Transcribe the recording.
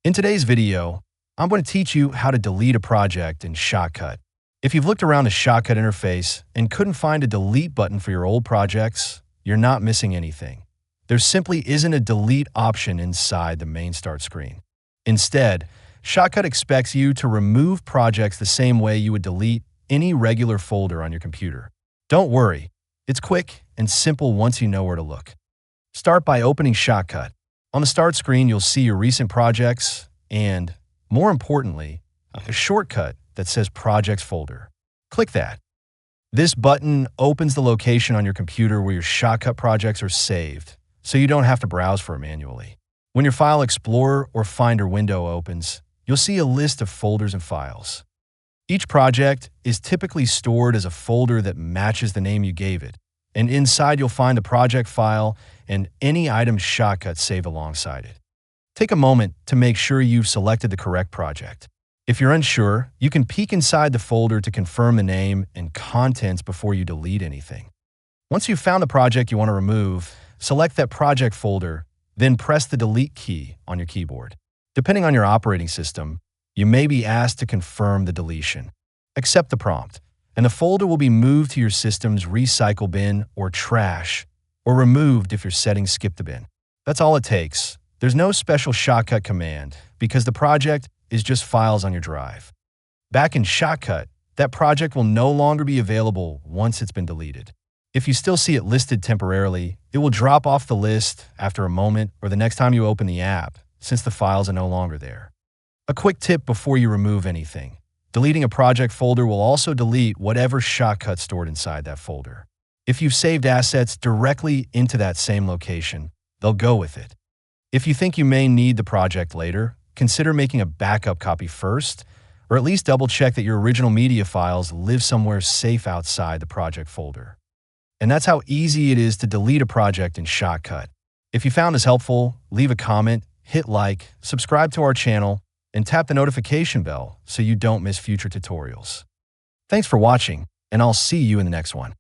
In today's video, I'm going to teach you how to delete a project in Shotcut. If you've looked around the Shotcut interface and couldn't find a delete button for your old projects, you're not missing anything. There simply isn't a delete option inside the main start screen. Instead, Shotcut expects you to remove projects the same way you would delete any regular folder on your computer. Don't worry, it's quick and simple once you know where to look. Start by opening Shotcut. On the start screen, you'll see your recent projects and, more importantly, a shortcut that says Projects folder. Click that. This button opens the location on your computer where your Shotcut projects are saved, so you don't have to browse for it manually. When your File Explorer or Finder window opens, you'll see a list of folders and files. Each project is typically stored as a folder that matches the name you gave it, and inside you'll find the project file and any item Shotcut saved alongside it. Take a moment to make sure you've selected the correct project. If you're unsure, you can peek inside the folder to confirm the name and contents before you delete anything. Once you've found the project you want to remove, select that project folder, then press the Delete key on your keyboard. Depending on your operating system, you may be asked to confirm the deletion. Accept the prompt, and the folder will be moved to your system's recycle bin or trash, or removed if your settings skip the bin. That's all it takes. There's no special Shotcut command because the project is just files on your drive. Back in Shotcut, that project will no longer be available once it's been deleted. If you still see it listed temporarily, it will drop off the list after a moment or the next time you open the app, since the files are no longer there. A quick tip before you remove anything. Deleting a project folder will also delete whatever Shotcut stored inside that folder. If you've saved assets directly into that same location, they'll go with it. If you think you may need the project later, consider making a backup copy first, or at least double-check that your original media files live somewhere safe outside the project folder. And that's how easy it is to delete a project in Shotcut. If you found this helpful, leave a comment, hit like, subscribe to our channel, and tap the notification bell so you don't miss future tutorials. Thanks for watching, and I'll see you in the next one.